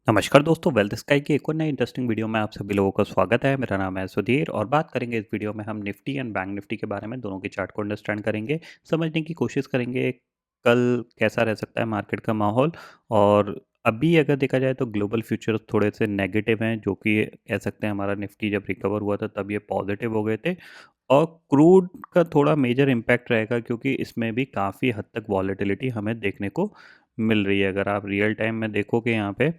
नमस्कार दोस्तों, wealth sky की एक और नई इंटरेस्टिंग वीडियो में आप सभी लोगों का स्वागत है। मेरा नाम है सुधीर और बात करेंगे इस वीडियो में हम निफ्टी एंड बैंक निफ्टी के बारे में, दोनों के चार्ट को अंडरस्टैंड करेंगे, समझने की कोशिश करेंगे कल कैसा रह सकता है मार्केट का माहौल। और अभी अगर देखा जाए तो ग्लोबल फ्यूचर्स थोड़े से नेगेटिव हैं, जो कि कह सकते हैं हमारा निफ्टी जब रिकवर हुआ था तब ये पॉजिटिव हो गए थे। और क्रूड का थोड़ा मेजर इम्पैक्ट रहेगा, क्योंकि इसमें भी काफ़ी हद तक वॉलेटिलिटी हमें देखने को मिल रही है। अगर आप रियल टाइम में देखोगे यहाँ पे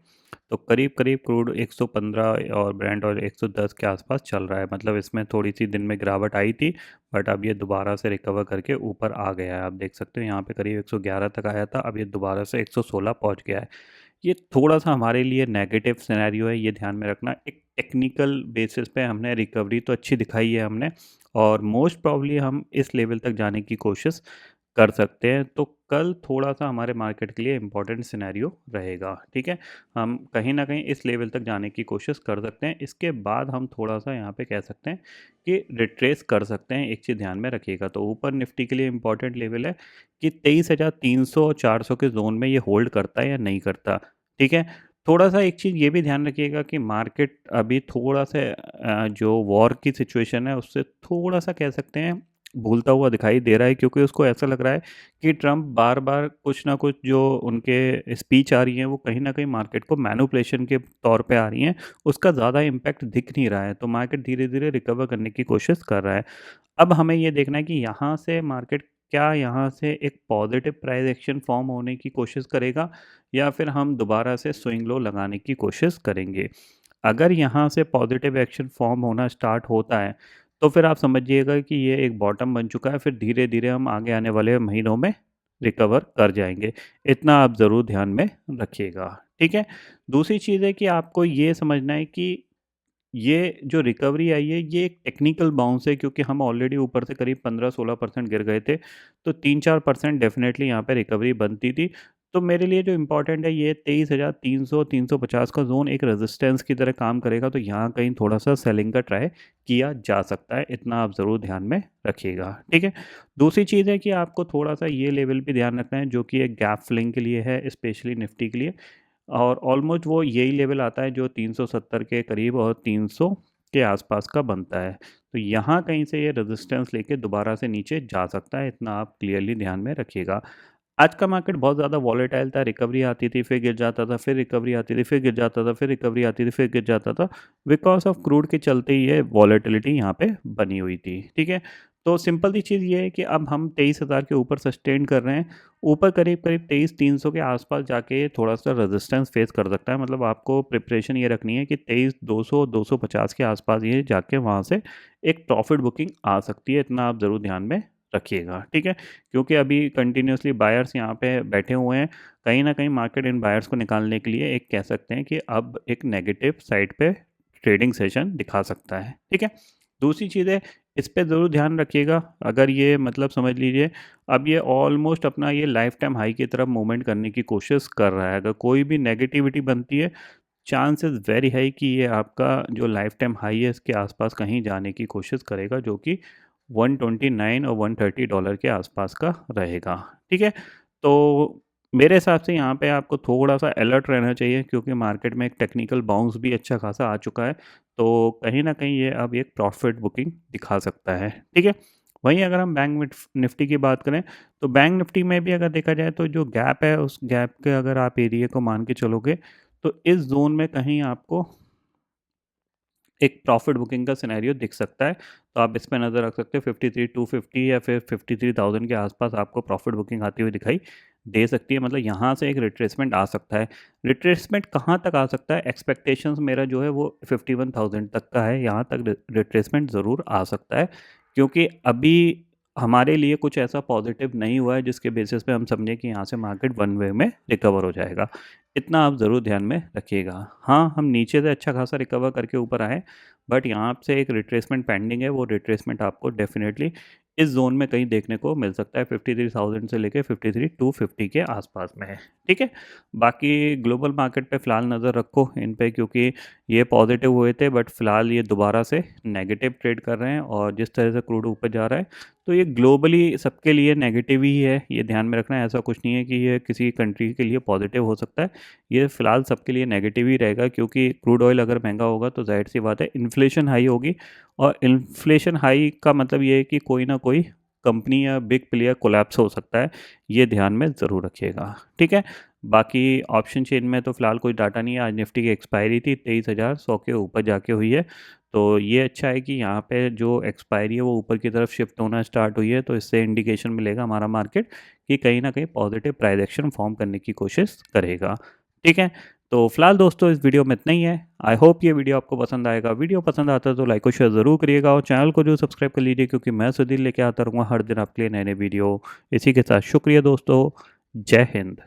तो करीब करीब क्रूड 115 और ब्रेंट ऑयल 110 के आसपास चल रहा है। मतलब इसमें थोड़ी सी दिन में गिरावट आई थी, बट अब ये दोबारा से रिकवर करके ऊपर आ गया है। आप देख सकते हो यहाँ पे करीब 111 तक आया था, अब ये दोबारा से 116 पहुँच गया है। ये थोड़ा सा हमारे लिए नेगेटिव सिनेरियो है, ये ध्यान में रखना। एक टेक्निकल बेसिस पे हमने रिकवरी तो अच्छी दिखाई है हमने, और मोस्ट प्रॉब्ली हम इस लेवल तक जाने की कोशिश कर सकते हैं। तो कल थोड़ा सा हमारे मार्केट के लिए इम्पोर्टेंट सिनेरियो रहेगा, ठीक है। हम कहीं ना कहीं इस लेवल तक जाने की कोशिश कर सकते हैं, इसके बाद हम थोड़ा सा यहाँ पे कह सकते हैं कि रिट्रेस कर सकते हैं। एक चीज़ ध्यान में रखिएगा, तो ऊपर निफ्टी के लिए इम्पोर्टेंट लेवल है कि 23,300 400 के जोन में ये होल्ड करता है या नहीं करता, ठीक है। थोड़ा सा एक चीज़ ये भी ध्यान रखिएगा कि मार्केट अभी थोड़ा सा जो वॉर की सिचुएशन है उससे थोड़ा सा कह सकते हैं भूलता हुआ दिखाई दे रहा है, क्योंकि उसको ऐसा लग रहा है कि ट्रम्प बार बार कुछ ना कुछ जो उनके स्पीच आ रही हैं वो कहीं ना कहीं मार्केट को मैनिपुलेशन के तौर पे आ रही हैं। उसका ज़्यादा इम्पैक्ट दिख नहीं रहा है, तो मार्केट धीरे धीरे रिकवर करने की कोशिश कर रहा है। अब हमें ये देखना है कि यहाँ से मार्केट क्या यहाँ से एक पॉजिटिव प्राइस एक्शन फॉर्म होने की कोशिश करेगा, या फिर हम दोबारा से स्विंग लो लगाने की कोशिश करेंगे। अगर यहाँ से पॉजिटिव एक्शन फॉर्म होना स्टार्ट होता है तो फिर आप समझिएगा कि ये एक बॉटम बन चुका है, फिर धीरे धीरे हम आगे आने वाले महीनों में रिकवर कर जाएंगे। इतना आप ज़रूर ध्यान में रखिएगा, ठीक है। दूसरी चीज़ है कि आपको ये समझना है कि ये जो रिकवरी आई है ये एक टेक्निकल बाउंस है, क्योंकि हम ऑलरेडी ऊपर से करीब 15-16% गिर गए थे। तो 3-4% डेफिनेटली यहाँ पे रिकवरी बनती थी। तो मेरे लिए जो इम्पोर्टेंट है, ये 23,300 350 का जोन एक रेजिस्टेंस की तरह काम करेगा, तो यहाँ कहीं थोड़ा सा सेलिंग का ट्राई किया जा सकता है। इतना आप ज़रूर ध्यान में रखिएगा, ठीक है। दूसरी चीज़ है कि आपको थोड़ा सा ये लेवल भी ध्यान रखना है, जो कि एक गैप फिलिंग के लिए है, स्पेशली निफ्टी के लिए। और ऑलमोस्ट वो यही लेवल आता है जो 370 के करीब और 300 के आसपास का बनता है। तो यहाँ कहीं से ये रेजिस्टेंस लेके दोबारा से नीचे जा सकता है, इतना आप क्लियरली ध्यान में रखिएगा। आज का मार्केट बहुत ज़्यादा वॉलेटाइल था, रिकवरी आती थी फिर गिर जाता था, फिर रिकवरी आती थी फिर गिर जाता था, फिर रिकवरी आती थी फिर गिर जाता था। बिकॉज ऑफ क्रूड के चलते ही ये वॉलेटिलिटी यहाँ पे बनी हुई थी, ठीक है। तो सिंपल सी चीज़ ये है कि अब हम 23,000 के ऊपर सस्टेन कर रहे हैं। ऊपर करीब करीब 23,300 के आसपास जाके थोड़ा सा रेजिस्टेंस फेस कर सकता है। मतलब आपको प्रिपरेशन ये रखनी है कि 23,200 250 के आसपास ये जाके वहाँ से एक प्रॉफिट बुकिंग आ सकती है। इतना आप ज़रूर ध्यान में रखिएगा, ठीक है। क्योंकि अभी कंटिन्यूसली बायर्स यहाँ पे बैठे हुए हैं, कहीं ना कहीं मार्केट इन बायर्स को निकालने के लिए एक कह सकते हैं कि अब एक नेगेटिव साइड पे ट्रेडिंग सेशन दिखा सकता है, ठीक है। दूसरी चीज़ है, इस पे ज़रूर ध्यान रखिएगा। अगर ये मतलब समझ लीजिए अब ये ऑलमोस्ट अपना ये लाइफ टाइम हाई की तरफ मूवमेंट करने की कोशिश कर रहा है। अगर कोई भी नेगेटिविटी बनती है, चांसेस वेरी हाई कि ये आपका जो लाइफ टाइम हाई है इसके आसपास कहीं जाने की कोशिश करेगा, जो कि 129 और 130 डॉलर के आसपास का रहेगा, ठीक है। तो मेरे हिसाब से यहाँ पे आपको थोड़ा सा अलर्ट रहना चाहिए, क्योंकि मार्केट में एक टेक्निकल बाउंस भी अच्छा खासा आ चुका है। तो कहीं ना कहीं ये अब एक प्रॉफिट बुकिंग दिखा सकता है, ठीक है। वहीं अगर हम बैंक निफ्टी की बात करें, तो बैंक निफ्टी में भी अगर देखा जाए तो जो गैप है उस गैप के अगर आप एरिया को मान के चलोगे तो इस जोन में कहीं आपको एक प्रॉफिट बुकिंग का सिनेरियो दिख सकता है। तो आप इस पे नज़र रख सकते हो। 53,250 या फिर 53,000 के आसपास आपको प्रॉफिट बुकिंग आती हुई दिखाई दे सकती है। मतलब यहाँ से एक रिट्रेसमेंट आ सकता है। रिट्रेसमेंट कहाँ तक आ सकता है, एक्सपेक्टेशंस मेरा जो है वो 51,000 तक का है। यहाँ तक रिट्रेसमेंट ज़रूर आ सकता है, क्योंकि अभी हमारे लिए कुछ ऐसा पॉजिटिव नहीं हुआ है जिसके बेसिस पे हम समझें कि यहाँ से मार्केट वन वे में रिकवर हो जाएगा। इतना आप ज़रूर ध्यान में रखिएगा। हाँ, हम नीचे से अच्छा खासा रिकवर करके ऊपर आए, बट यहाँ से एक रिट्रेसमेंट पेंडिंग है, वो रिट्रेसमेंट आपको डेफिनेटली इस जोन में कहीं देखने को मिल सकता है, 53,000 से लेके 53,250 के आसपास में है। ठीक है, बाकी ग्लोबल मार्केट पे फ़िलहाल नज़र रखो इन पे, क्योंकि ये पॉजिटिव हुए थे बट फ़िलहाल ये दोबारा से नेगेटिव ट्रेड कर रहे हैं, और जिस तरह से क्रूड ऊपर जा रहा है तो ये ग्लोबली सबके लिए नेगेटिव ही है, ये ध्यान में रखना है। ऐसा कुछ नहीं है कि ये किसी कंट्री के लिए पॉजिटिव हो सकता है, ये फ़िलहाल सबके लिए नेगेटिव ही रहेगा, क्योंकि क्रूड ऑयल अगर महंगा होगा तो जाहिर सी बात है इन्फ्लेशन हाई होगी, और इन्फ्लेशन हाई का मतलब ये है कि कोई ना कोई कंपनी या बिग प्लेयर कोलैप्स हो सकता है, ये ध्यान में ज़रूर रखिएगा। ठीक है, बाकी ऑप्शन चेन में तो फ़िलहाल कोई डाटा नहीं है। आज निफ्टी की एक्सपायरी थी 23,100 के ऊपर जाके हुई है, तो ये अच्छा है कि यहाँ पे जो एक्सपायरी है वो ऊपर की तरफ शिफ्ट होना स्टार्ट हुई है, तो इससे इंडिकेशन मिलेगा हमारा मार्केट कि कहीं ना कहीं पॉजिटिव प्राइस एक्शन फॉर्म करने की कोशिश करेगा। ठीक है, तो फिलहाल दोस्तों इस वीडियो में इतना ही है। आई होप ये वीडियो आपको पसंद आएगा। वीडियो पसंद आता है तो लाइक और शेयर ज़रूर करिएगा, और चैनल को जो सब्सक्राइब कर लीजिए, क्योंकि मैं सुधीर लेके आता रहूँगा हर दिन आपके लिए नए नए वीडियो। इसी के साथ शुक्रिया दोस्तों, जय हिंद।